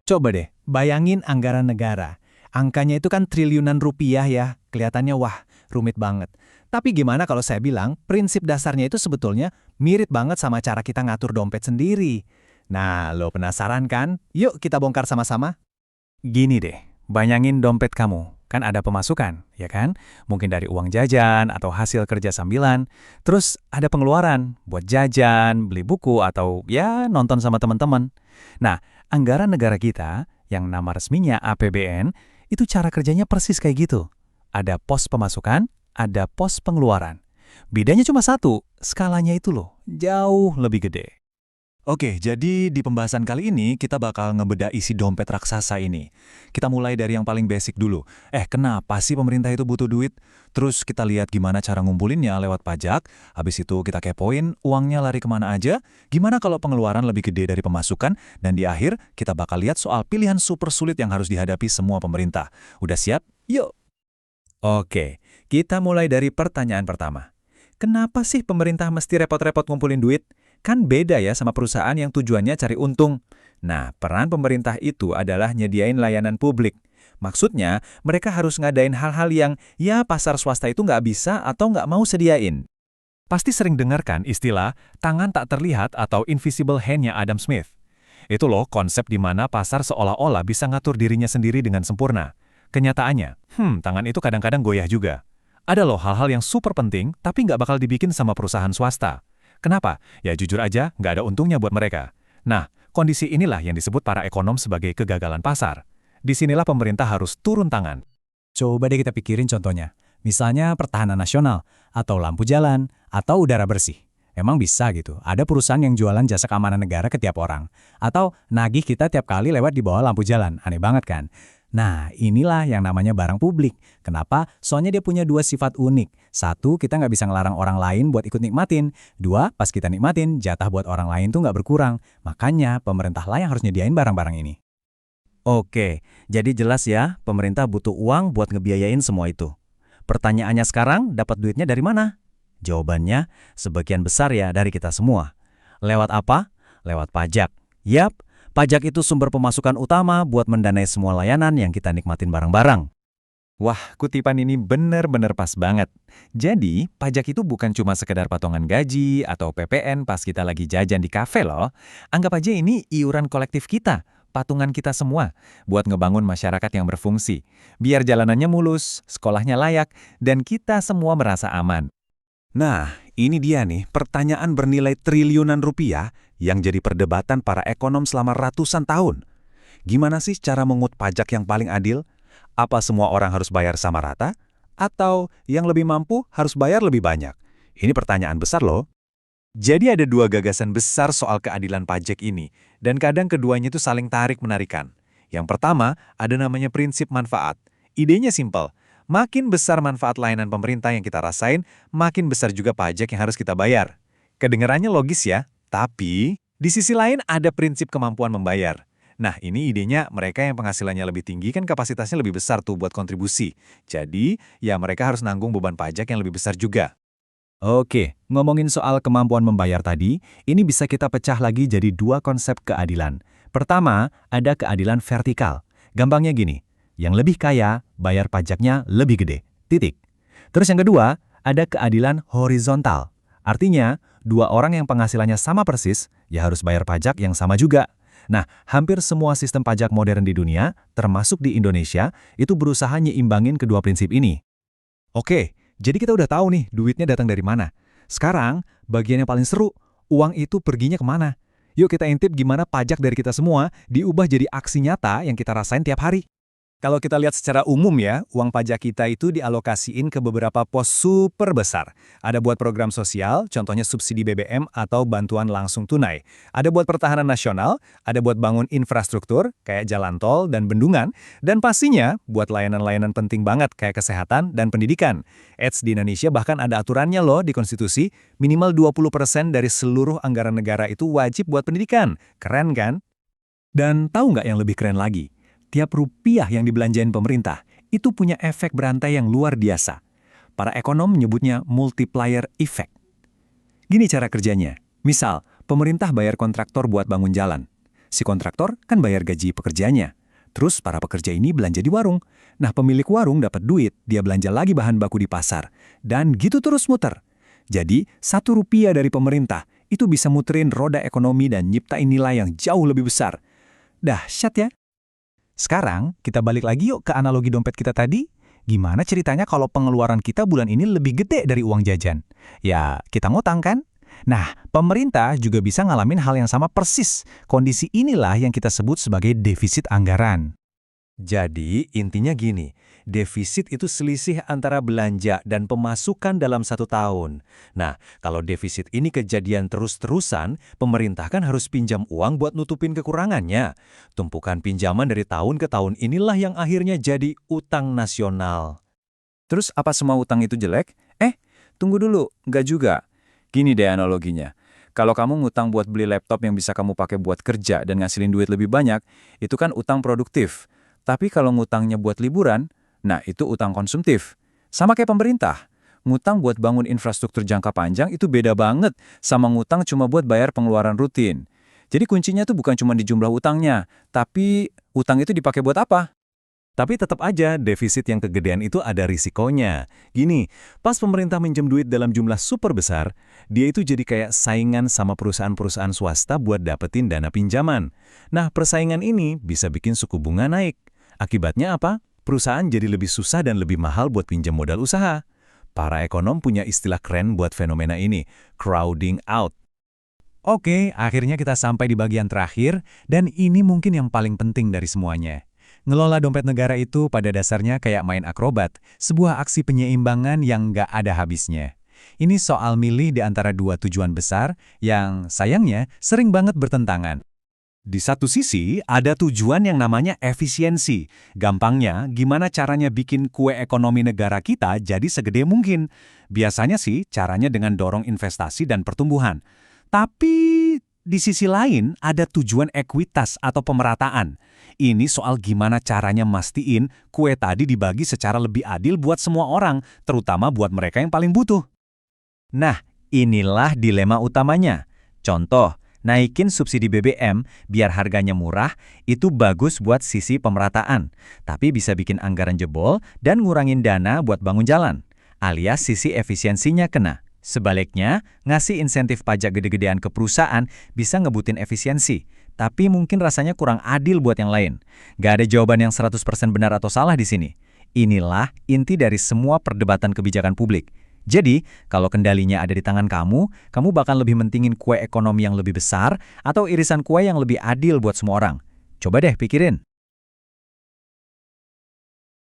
Coba deh, bayangin anggaran negara. Angkanya itu kan triliunan rupiah ya, kelihatannya wah, rumit banget. Tapi gimana kalau saya bilang, prinsip dasarnya itu sebetulnya mirip banget sama cara kita ngatur dompet sendiri. Nah, lo penasaran kan? Yuk kita bongkar sama-sama. Gini deh, bayangin dompet kamu. Kan ada pemasukan, ya kan? Mungkin dari uang jajan atau hasil kerja sambilan. Terus ada pengeluaran buat jajan, beli buku, atau ya nonton sama teman-teman. Nah, anggaran negara kita, yang nama resminya APBN, itu cara kerjanya persis kayak gitu. Ada pos pemasukan, ada pos pengeluaran. Bedanya cuma satu, skalanya itu loh, jauh lebih gede. Oke, jadi di pembahasan kali ini kita bakal ngebedah isi dompet raksasa ini. Kita mulai dari yang paling basic dulu. Kenapa sih pemerintah itu butuh duit? Terus kita lihat gimana cara ngumpulinnya lewat pajak. Habis itu kita kepoin uangnya lari kemana aja. Gimana kalau pengeluaran lebih gede dari pemasukan. Dan di akhir kita bakal lihat soal pilihan super sulit yang harus dihadapi semua pemerintah. Udah siap? Yuk! Oke, kita mulai dari pertanyaan pertama. Kenapa sih pemerintah mesti repot-repot ngumpulin duit? Kan beda ya sama perusahaan yang tujuannya cari untung. Nah, peran pemerintah itu adalah nyediain layanan publik. Maksudnya, mereka harus ngadain hal-hal yang ya pasar swasta itu nggak bisa atau nggak mau sediain. Pasti sering dengarkan istilah tangan tak terlihat atau invisible hand-nya Adam Smith. Itu loh konsep di mana pasar seolah-olah bisa ngatur dirinya sendiri dengan sempurna. Kenyataannya, tangan itu kadang-kadang goyah juga. Ada loh hal-hal yang super penting tapi nggak bakal dibikin sama perusahaan swasta. Kenapa? Ya jujur aja, nggak ada untungnya buat mereka. Nah, kondisi inilah yang disebut para ekonom sebagai kegagalan pasar. Disinilah pemerintah harus turun tangan. Coba deh kita pikirin contohnya. Misalnya pertahanan nasional, atau lampu jalan, atau udara bersih. Emang bisa gitu, ada perusahaan yang jualan jasa keamanan negara ke tiap orang. Atau nagih kita tiap kali lewat di bawah lampu jalan, aneh banget kan? Nah, inilah yang namanya barang publik. Kenapa? Soalnya dia punya dua sifat unik. Satu, kita nggak bisa ngelarang orang lain buat ikut nikmatin. Dua, pas kita nikmatin, jatah buat orang lain tuh nggak berkurang. Makanya, pemerintah lah yang harus nyediain barang-barang ini. Oke, jadi jelas ya, pemerintah butuh uang buat ngebiayain semua itu. Pertanyaannya sekarang, dapat duitnya dari mana? Jawabannya, sebagian besar ya dari kita semua. Lewat apa? Lewat pajak. Yap, pajak itu sumber pemasukan utama buat mendanai semua layanan yang kita nikmatin bareng-bareng. Wah, kutipan ini bener-bener pas banget. Jadi, pajak itu bukan cuma sekedar patongan gaji atau PPN pas kita lagi jajan di kafe loh. Anggap aja ini iuran kolektif kita, patungan kita semua, buat ngebangun masyarakat yang berfungsi. Biar jalanannya mulus, sekolahnya layak, dan kita semua merasa aman. Nah, ini dia nih pertanyaan bernilai triliunan rupiah yang jadi perdebatan para ekonom selama ratusan tahun. Gimana sih cara mengut pajak yang paling adil? Apa semua orang harus bayar sama rata? Atau yang lebih mampu harus bayar lebih banyak? Ini pertanyaan besar loh. Jadi ada dua gagasan besar soal keadilan pajak ini, dan kadang keduanya itu saling tarik-menarikan. Yang pertama, ada namanya prinsip manfaat. Idenya simpel. Makin besar manfaat layanan pemerintah yang kita rasain, makin besar juga pajak yang harus kita bayar. Kedengarannya logis ya, tapi di sisi lain ada prinsip kemampuan membayar. Nah, ini idenya mereka yang penghasilannya lebih tinggi kan kapasitasnya lebih besar tuh buat kontribusi. Jadi, ya mereka harus nanggung beban pajak yang lebih besar juga. Oke, ngomongin soal kemampuan membayar tadi, ini bisa kita pecah lagi jadi dua konsep keadilan. Pertama, ada keadilan vertikal. Gampangnya gini, yang lebih kaya, bayar pajaknya lebih gede. Titik. Terus yang kedua, ada keadilan horizontal. Artinya, dua orang yang penghasilannya sama persis, ya harus bayar pajak yang sama juga. Nah, hampir semua sistem pajak modern di dunia, termasuk di Indonesia, itu berusaha nyimbangin kedua prinsip ini. Oke, jadi kita udah tahu nih duitnya datang dari mana. Sekarang, bagian yang paling seru, uang itu perginya kemana? Yuk kita intip gimana pajak dari kita semua diubah jadi aksi nyata yang kita rasain tiap hari. Kalau kita lihat secara umum ya, uang pajak kita itu dialokasiin ke beberapa pos super besar. Ada buat program sosial, contohnya subsidi BBM atau bantuan langsung tunai. Ada buat pertahanan nasional, ada buat bangun infrastruktur, kayak jalan tol dan bendungan, dan pastinya buat layanan-layanan penting banget kayak kesehatan dan pendidikan. Di Indonesia bahkan ada aturannya loh di konstitusi, minimal 20% dari seluruh anggaran negara itu wajib buat pendidikan. Keren kan? Dan tahu nggak yang lebih keren lagi? Tiap rupiah yang dibelanjain pemerintah, itu punya efek berantai yang luar biasa. Para ekonom menyebutnya multiplier effect. Gini cara kerjanya. Misal, pemerintah bayar kontraktor buat bangun jalan. Si kontraktor kan bayar gaji pekerjanya. Terus para pekerja ini belanja di warung. Nah, pemilik warung dapat duit, dia belanja lagi bahan baku di pasar. Dan gitu terus muter. Jadi, Rp1 dari pemerintah itu bisa muterin roda ekonomi dan nyiptain nilai yang jauh lebih besar. Dahsyat ya? Sekarang, kita balik lagi yuk ke analogi dompet kita tadi. Gimana ceritanya kalau pengeluaran kita bulan ini lebih gede dari uang jajan? Ya, kita ngutang kan? Nah, pemerintah juga bisa ngalamin hal yang sama persis. Kondisi inilah yang kita sebut sebagai defisit anggaran. Jadi, intinya gini, defisit itu selisih antara belanja dan pemasukan dalam 1 tahun. Nah, kalau defisit ini kejadian terus-terusan, pemerintah kan harus pinjam uang buat nutupin kekurangannya. Tumpukan pinjaman dari tahun ke tahun inilah yang akhirnya jadi utang nasional. Terus apa semua utang itu jelek? Tunggu dulu, nggak juga. Gini deh analoginya. Kalau kamu ngutang buat beli laptop yang bisa kamu pakai buat kerja dan ngasilin duit lebih banyak, itu kan utang produktif. Tapi kalau ngutangnya buat liburan, nah itu utang konsumtif. Sama kayak pemerintah. Ngutang buat bangun infrastruktur jangka panjang itu beda banget sama ngutang cuma buat bayar pengeluaran rutin. Jadi kuncinya tuh bukan cuma di jumlah utangnya, tapi utang itu dipakai buat apa? Tapi tetap aja, defisit yang kegedean itu ada risikonya. Gini, pas pemerintah minjem duit dalam jumlah super besar, dia itu jadi kayak saingan sama perusahaan-perusahaan swasta buat dapetin dana pinjaman. Nah, persaingan ini bisa bikin suku bunga naik. Akibatnya apa? Perusahaan jadi lebih susah dan lebih mahal buat pinjam modal usaha. Para ekonom punya istilah keren buat fenomena ini, crowding out. Oke, akhirnya kita sampai di bagian terakhir, dan ini mungkin yang paling penting dari semuanya. Ngelola dompet negara itu pada dasarnya kayak main akrobat, sebuah aksi penyeimbangan yang nggak ada habisnya. Ini soal milih di antara dua tujuan besar yang sayangnya sering banget bertentangan. Di satu sisi, ada tujuan yang namanya efisiensi. Gampangnya, gimana caranya bikin kue ekonomi negara kita jadi segede mungkin. Biasanya sih, caranya dengan dorong investasi dan pertumbuhan. Tapi di sisi lain, ada tujuan ekuitas atau pemerataan. Ini soal gimana caranya mastiin kue tadi dibagi secara lebih adil buat semua orang, terutama buat mereka yang paling butuh. Nah, inilah dilema utamanya. Contoh, naikin subsidi BBM biar harganya murah, itu bagus buat sisi pemerataan. Tapi bisa bikin anggaran jebol dan ngurangin dana buat bangun jalan. Alias sisi efisiensinya kena. Sebaliknya, ngasih insentif pajak gede-gedean ke perusahaan bisa ngebutin efisiensi. Tapi mungkin rasanya kurang adil buat yang lain. Gak ada jawaban yang 100% benar atau salah di sini. Inilah inti dari semua perdebatan kebijakan publik. Jadi, kalau kendalinya ada di tangan kamu bakal lebih mentingin kue ekonomi yang lebih besar atau irisan kue yang lebih adil buat semua orang. Coba deh pikirin.